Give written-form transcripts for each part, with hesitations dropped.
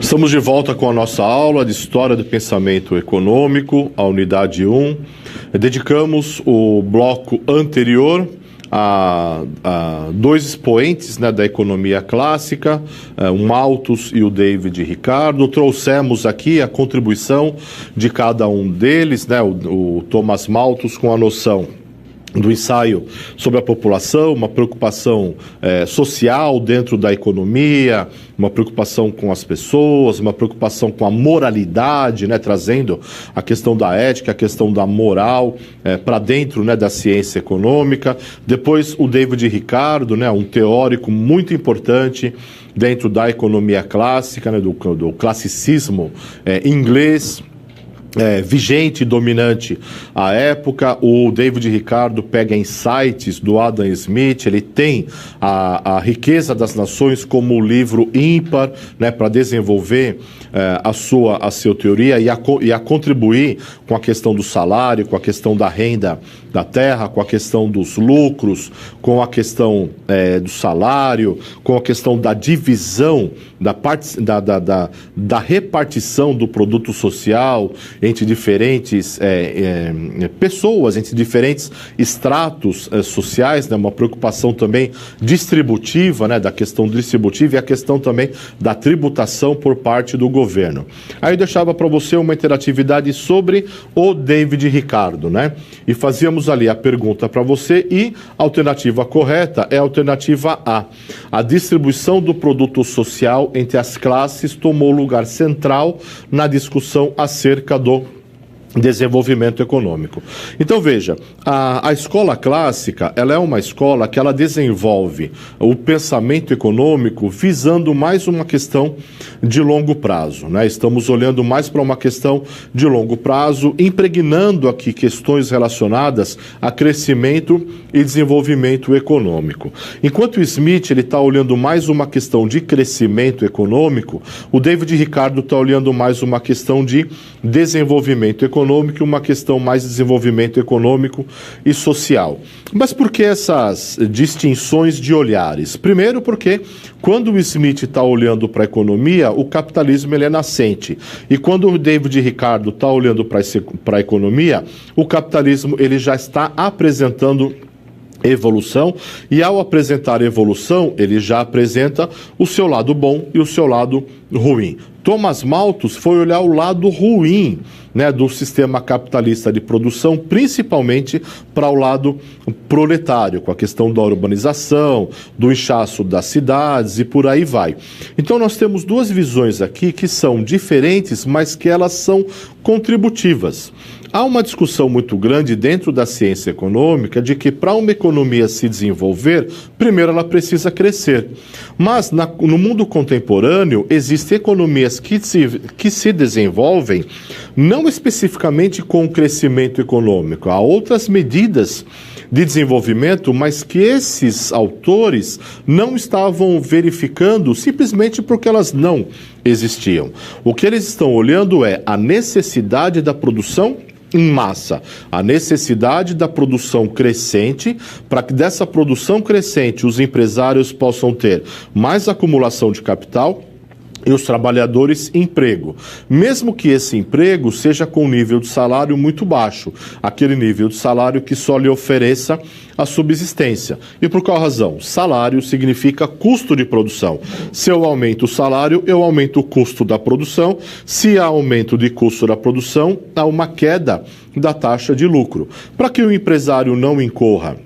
Estamos de volta com a nossa aula de História do Pensamento Econômico, a unidade 1. Dedicamos o bloco anterior a dois expoentes, né, da economia clássica, o Malthus e o David Ricardo. Trouxemos aqui a contribuição de cada um deles, né, o Thomas Malthus com a noção do ensaio sobre a população, uma preocupação social dentro da economia, uma preocupação com as pessoas, uma preocupação com a moralidade, né, trazendo a questão da ética, a questão da moral para dentro, né, da ciência econômica. Depois o David Ricardo, né, um teórico muito importante dentro da economia clássica, né, do classicismo inglês, vigente e dominante à época. O David Ricardo pega insights do Adam Smith, ele tem a riqueza das nações como livro ímpar, né, para desenvolver a sua teoria e a contribuir com a questão do salário, com a questão da renda da terra, com a questão dos lucros, com a questão do salário, com a questão da divisão, da repartição do produto social entre diferentes pessoas, entre diferentes estratos sociais, né, uma preocupação também distributiva, né, da questão distributiva e a questão também da tributação por parte do governo. Aí eu deixava para você uma interatividade sobre o David Ricardo, né, e fazíamos ali a pergunta para você e a alternativa correta é a alternativa A. A distribuição do produto social entre as classes tomou lugar central na discussão acerca do desenvolvimento econômico. Então veja, a escola clássica, ela é uma escola que ela desenvolve o pensamento econômico visando mais uma questão de longo prazo, né? Estamos olhando mais para uma questão de longo prazo, impregnando aqui questões relacionadas a crescimento e desenvolvimento econômico. Enquanto o Smith ele está olhando mais uma questão de crescimento econômico, o David Ricardo está olhando mais uma questão de desenvolvimento econômico e uma questão mais de desenvolvimento econômico e social. Mas por que essas distinções de olhares? Primeiro porque quando o Smith está olhando para a economia, o capitalismo ele é nascente. E quando o David Ricardo está olhando para a economia, o capitalismo ele já está apresentando evolução, e ao apresentar evolução, ele já apresenta o seu lado bom e o seu lado ruim. Thomas Malthus foi olhar o lado ruim, né, do sistema capitalista de produção, principalmente para o lado proletário, com a questão da urbanização, do inchaço das cidades e por aí vai. Então nós temos duas visões aqui que são diferentes, mas que elas são contributivas. Há uma discussão muito grande dentro da ciência econômica de que para uma economia se desenvolver, primeiro ela precisa crescer. Mas no mundo contemporâneo, existem economias que se desenvolvem não especificamente com o crescimento econômico. Há outras medidas de desenvolvimento, mas que esses autores não estavam verificando simplesmente porque elas não existiam. O que eles estão olhando é a necessidade da produção em massa, a necessidade da produção crescente, para que dessa produção crescente os empresários possam ter mais acumulação de capital e os trabalhadores emprego, mesmo que esse emprego seja com um nível de salário muito baixo, aquele nível de salário que só lhe ofereça a subsistência. E por qual razão? Salário significa custo de produção. Se eu aumento o salário, eu aumento o custo da produção. Se há aumento de custo da produção, há uma queda da taxa de lucro. Para que o empresário não incorra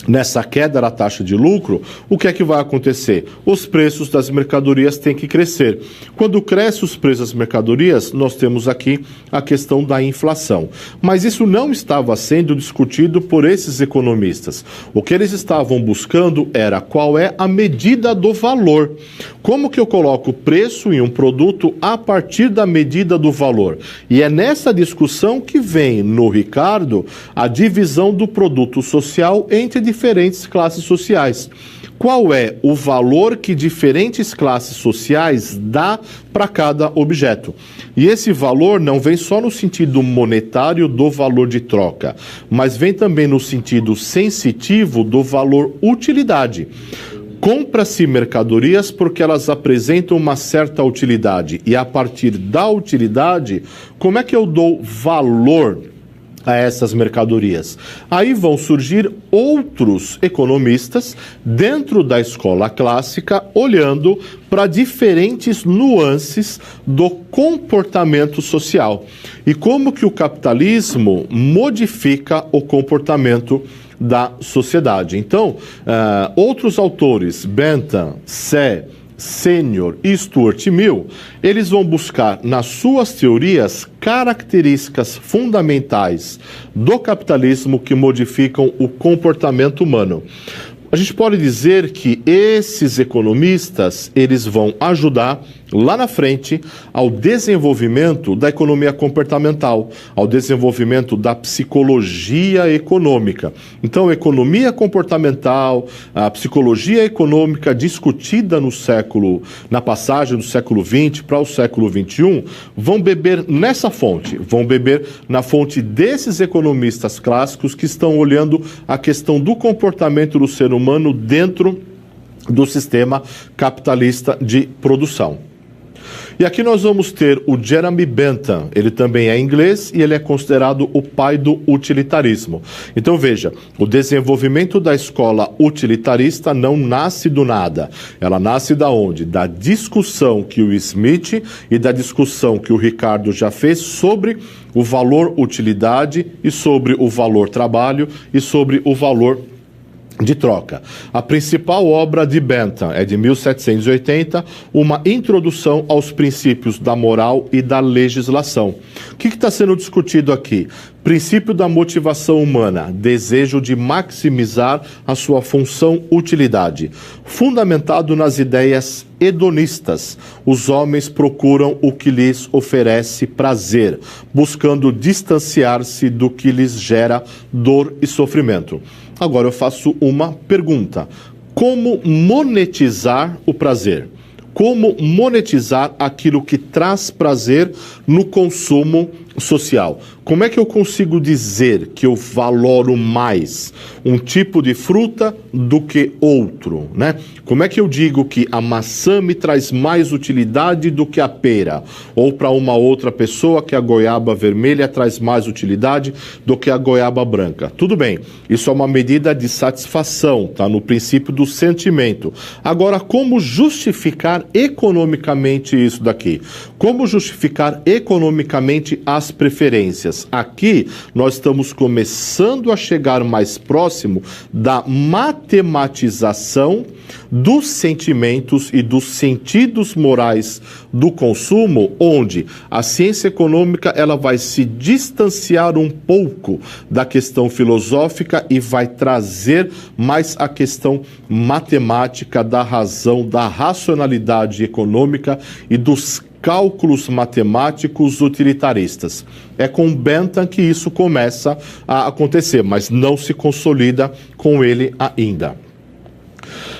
nessa queda da taxa de lucro, o que é que vai acontecer? Os preços das mercadorias têm que crescer. Quando crescem os preços das mercadorias, nós temos aqui a questão da inflação. Mas isso não estava sendo discutido por esses economistas. O que eles estavam buscando era qual é a medida do valor. Como que eu coloco preço em um produto a partir da medida do valor? E é nessa discussão que vem no Ricardo a divisão do produto social entre diferentes classes sociais. Qual é o valor que diferentes classes sociais dá para cada objeto? E esse valor não vem só no sentido monetário do valor de troca, mas vem também no sentido sensitivo do valor utilidade. Compra-se mercadorias porque elas apresentam uma certa utilidade. E a partir da utilidade, como é que eu dou valor a essas mercadorias? Aí vão surgir outros economistas dentro da escola clássica, olhando para diferentes nuances do comportamento social e como que o capitalismo modifica o comportamento da sociedade. Então, outros autores, Bentham, Sé, Sênior e Stuart Mill, eles vão buscar nas suas teorias características fundamentais do capitalismo que modificam o comportamento humano. A gente pode dizer que esses economistas, eles vão ajudar lá na frente ao desenvolvimento da economia comportamental, ao desenvolvimento da psicologia econômica. Então, economia comportamental, a psicologia econômica discutida na passagem do século XX para o século XXI, vão beber nessa fonte, vão beber na fonte desses economistas clássicos que estão olhando a questão do comportamento do ser humano dentro do sistema capitalista de produção. E aqui nós vamos ter o Jeremy Bentham, ele também é inglês e ele é considerado o pai do utilitarismo. Então veja, o desenvolvimento da escola utilitarista não nasce do nada. Ela nasce da onde? Da discussão que o Smith e da discussão que o Ricardo já fez sobre o valor utilidade e sobre o valor trabalho e sobre o valor de troca. A principal obra de Bentham é de 1780, uma introdução aos princípios da moral e da legislação. O que está sendo discutido aqui? Princípio da motivação humana, desejo de maximizar a sua função utilidade. Fundamentado nas ideias hedonistas, os homens procuram o que lhes oferece prazer, buscando distanciar-se do que lhes gera dor e sofrimento. Agora eu faço uma pergunta: como monetizar o prazer? Como monetizar aquilo que traz prazer no consumo social? Como é que eu consigo dizer que eu valoro mais um tipo de fruta do que outro, né? Como é que eu digo que a maçã me traz mais utilidade do que a pera? Ou para uma outra pessoa que a goiaba vermelha traz mais utilidade do que a goiaba branca? Tudo bem, isso é uma medida de satisfação, tá? No princípio do sentimento. Agora, como justificar economicamente isso daqui? Como justificar economicamente as preferências? Aqui nós estamos começando a chegar mais próximo da matematização dos sentimentos e dos sentidos morais do consumo, onde a ciência econômica ela vai se distanciar um pouco da questão filosófica e vai trazer mais a questão matemática da razão, da racionalidade econômica e dos cálculos matemáticos utilitaristas. É com Bentham que isso começa a acontecer, mas não se consolida com ele ainda.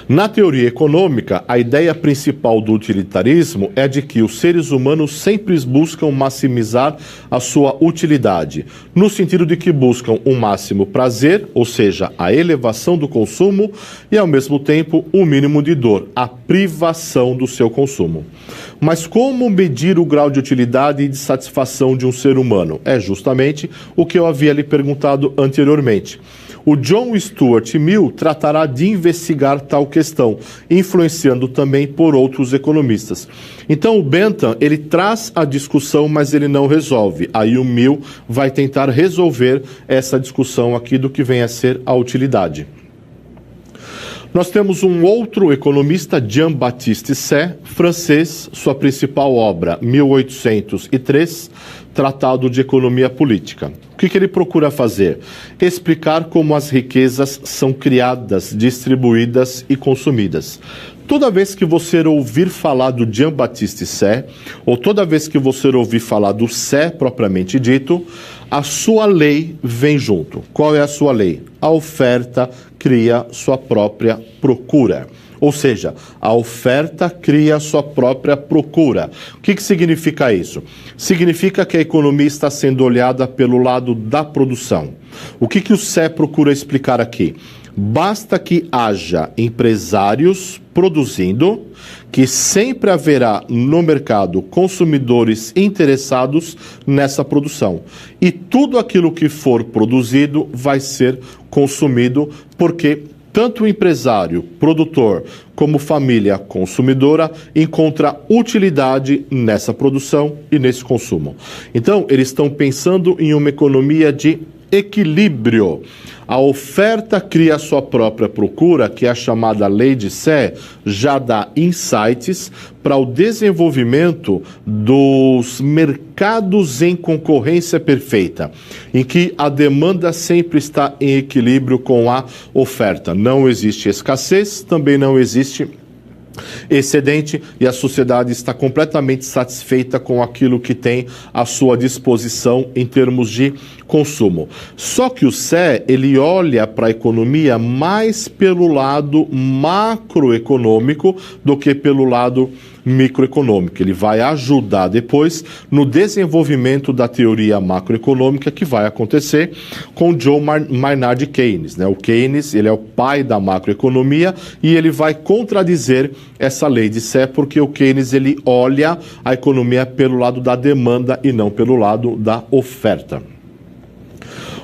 Na teoria econômica, a ideia principal do utilitarismo é de que os seres humanos sempre buscam maximizar a sua utilidade, no sentido de que buscam um máximo prazer, ou seja, a elevação do consumo, e ao mesmo tempo o mínimo de dor, a privação do seu consumo. Mas como medir o grau de utilidade e de satisfação de um ser humano? É justamente o que eu havia lhe perguntado anteriormente. O John Stuart Mill tratará de investigar tal questão, influenciando também por outros economistas. Então o Bentham, ele traz a discussão, mas ele não resolve. Aí o Mill vai tentar resolver essa discussão aqui do que vem a ser a utilidade. Nós temos um outro economista, Jean-Baptiste Say, francês, sua principal obra, 1803, Tratado de Economia Política. O que ele procura fazer? Explicar como as riquezas são criadas, distribuídas e consumidas. Toda vez que você ouvir falar do Jean-Baptiste Say, ou toda vez que você ouvir falar do Say propriamente dito, a sua lei vem junto. Qual é a sua lei? A oferta cria sua própria procura. Ou seja, a oferta cria sua própria procura. O que significa isso? Significa que a economia está sendo olhada pelo lado da produção. O que o Sé procura explicar aqui? Basta que haja empresários produzindo, que sempre haverá no mercado consumidores interessados nessa produção. E tudo aquilo que for produzido vai ser consumido, porque tanto o empresário, produtor, como família consumidora encontra utilidade nessa produção e nesse consumo. Então, eles estão pensando em uma economia de equilíbrio. A oferta cria a sua própria procura, que é a chamada lei de Sé, já dá insights para o desenvolvimento dos mercados em concorrência perfeita, em que a demanda sempre está em equilíbrio com a oferta. Não existe escassez, também não existe excedente, e a sociedade está completamente satisfeita com aquilo que tem à sua disposição em termos de consumo. Só que o Sé, ele olha para a economia mais pelo lado macroeconômico do que pelo lado microeconômico. Ele vai ajudar depois no desenvolvimento da teoria macroeconômica que vai acontecer com John Maynard Keynes, né? O Keynes, ele é o pai da macroeconomia e ele vai contradizer essa lei de Sé, porque o Keynes, ele olha a economia pelo lado da demanda e não pelo lado da oferta.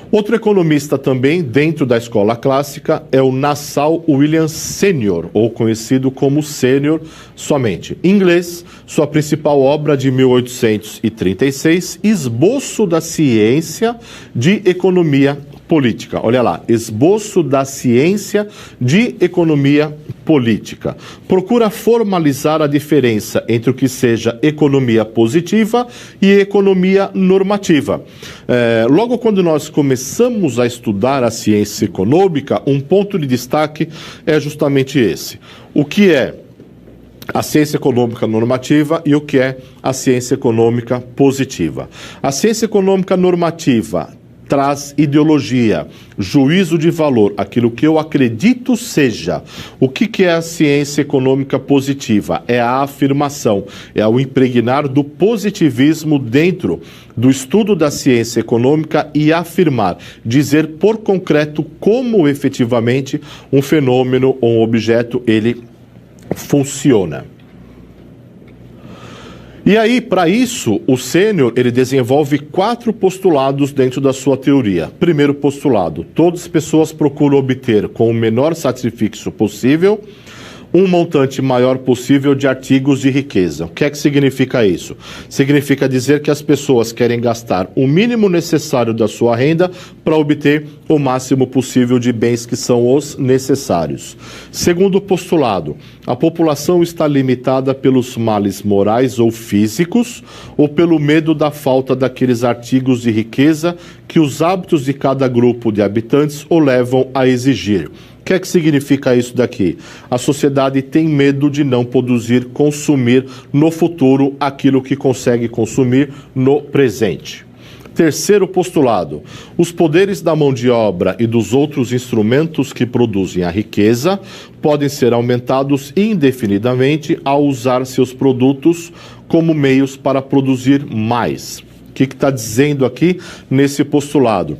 Outro economista também dentro da escola clássica é o Nassau Williams Senior, ou conhecido como Sênior somente. Em inglês, sua principal obra de 1836, Esboço da Ciência de Economia Política. Olha lá, Esboço da Ciência de Economia Política. Procura formalizar a diferença entre o que seja economia positiva e economia normativa. Logo quando nós começamos a estudar a ciência econômica, um ponto de destaque é justamente esse. O que é a ciência econômica normativa e o que é a ciência econômica positiva. A ciência econômica normativa traz ideologia, juízo de valor, aquilo que eu acredito seja. O que é a ciência econômica positiva? É a afirmação, é o impregnar do positivismo dentro do estudo da ciência econômica e afirmar, dizer por concreto como efetivamente um fenômeno ou um objeto ele funciona. E aí, para isso, o Sênior, ele desenvolve 4 postulados dentro da sua teoria. Primeiro postulado, todas as pessoas procuram obter com o menor sacrifício possível um montante maior possível de artigos de riqueza. O que é que significa isso? Significa dizer que as pessoas querem gastar o mínimo necessário da sua renda para obter o máximo possível de bens que são os necessários. Segundo postulado, a população está limitada pelos males morais ou físicos ou pelo medo da falta daqueles artigos de riqueza que os hábitos de cada grupo de habitantes o levam a exigir. O que é que significa isso daqui? A sociedade tem medo de não produzir, consumir no futuro aquilo que consegue consumir no presente. Terceiro postulado, os poderes da mão de obra e dos outros instrumentos que produzem a riqueza podem ser aumentados indefinidamente ao usar seus produtos como meios para produzir mais. O que está dizendo aqui nesse postulado?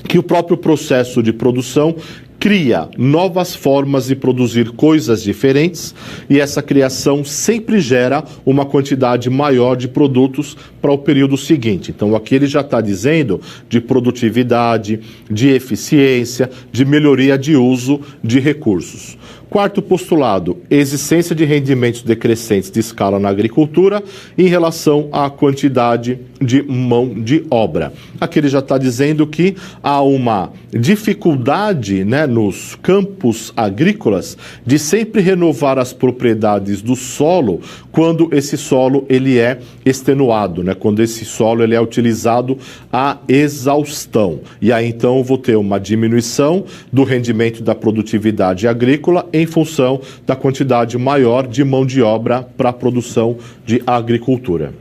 Que o próprio processo de produção cria novas formas de produzir coisas diferentes e essa criação sempre gera uma quantidade maior de produtos para o período seguinte. Então aqui ele já está dizendo de produtividade, de eficiência, de melhoria de uso de recursos. Quarto postulado, existência de rendimentos decrescentes de escala na agricultura em relação à quantidade de mão de obra. Aqui ele já está dizendo que há uma dificuldade, né, nos campos agrícolas de sempre renovar as propriedades do solo quando esse solo ele é extenuado, né, quando esse solo ele é utilizado à exaustão. E aí então eu vou ter uma diminuição do rendimento da produtividade agrícola em função da quantidade maior de mão de obra para a produção de agricultura.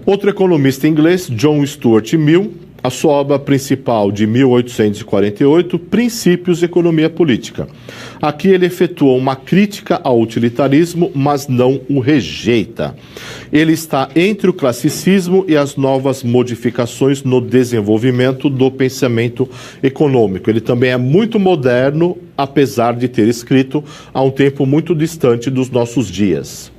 Outro economista inglês, John Stuart Mill, a sua obra principal de 1848, Princípios de Economia Política. Aqui ele efetua uma crítica ao utilitarismo, mas não o rejeita. Ele está entre o classicismo e as novas modificações no desenvolvimento do pensamento econômico. Ele também é muito moderno, apesar de ter escrito há um tempo muito distante dos nossos dias.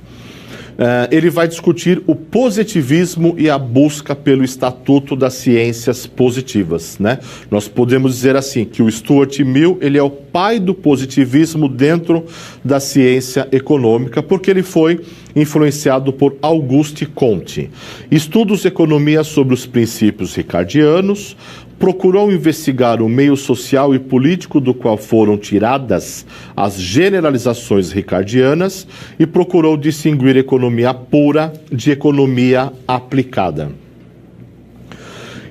Ele vai discutir o positivismo e a busca pelo Estatuto das Ciências Positivas, né? Nós podemos dizer assim, que o Stuart Mill, ele é o pai do positivismo dentro da ciência econômica, porque ele foi influenciado por Auguste Comte. Estudos de economia sobre os princípios ricardianos, procurou investigar o meio social e político do qual foram tiradas as generalizações ricardianas e procurou distinguir economia pura de economia aplicada.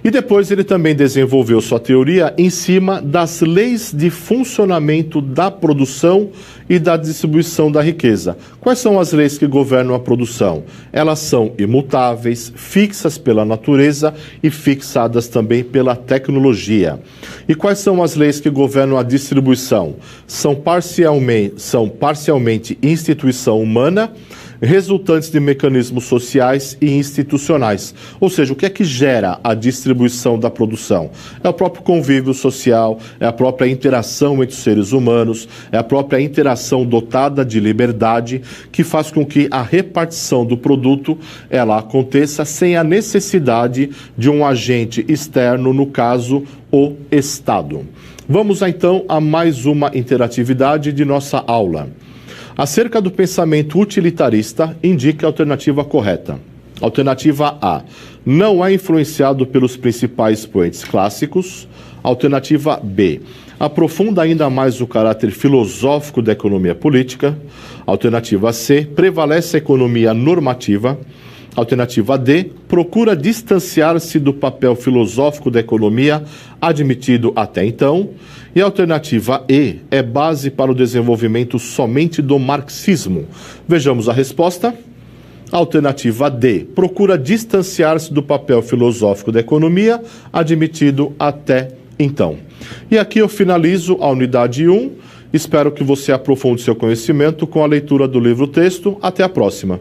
E depois ele também desenvolveu sua teoria em cima das leis de funcionamento da produção e da distribuição da riqueza. Quais são as leis que governam a produção? Elas são imutáveis, fixas pela natureza e fixadas também pela tecnologia. E quais são as leis que governam a distribuição? São parcialmente instituição humana, resultantes de mecanismos sociais e institucionais. Ou seja, o que é que gera a distribuição da produção? É o próprio convívio social, é a própria interação entre os seres humanos, é a própria interação dotada de liberdade que faz com que a repartição do produto ela aconteça sem a necessidade de um agente externo, no caso, o Estado. Vamos então a mais uma interatividade de nossa aula. Acerca do pensamento utilitarista, indique a alternativa correta. Alternativa A. Não é influenciado pelos principais poetas clássicos. Alternativa B. Aprofunda ainda mais o caráter filosófico da economia política. Alternativa C. Prevalece a economia normativa. Alternativa D. Procura distanciar-se do papel filosófico da economia admitido até então. E a alternativa E é base para o desenvolvimento somente do marxismo. Vejamos a resposta. Alternativa D. Procura distanciar-se do papel filosófico da economia admitido até então. E aqui eu finalizo a unidade 1. Espero que você aprofunde seu conhecimento com a leitura do livro-texto. Até a próxima.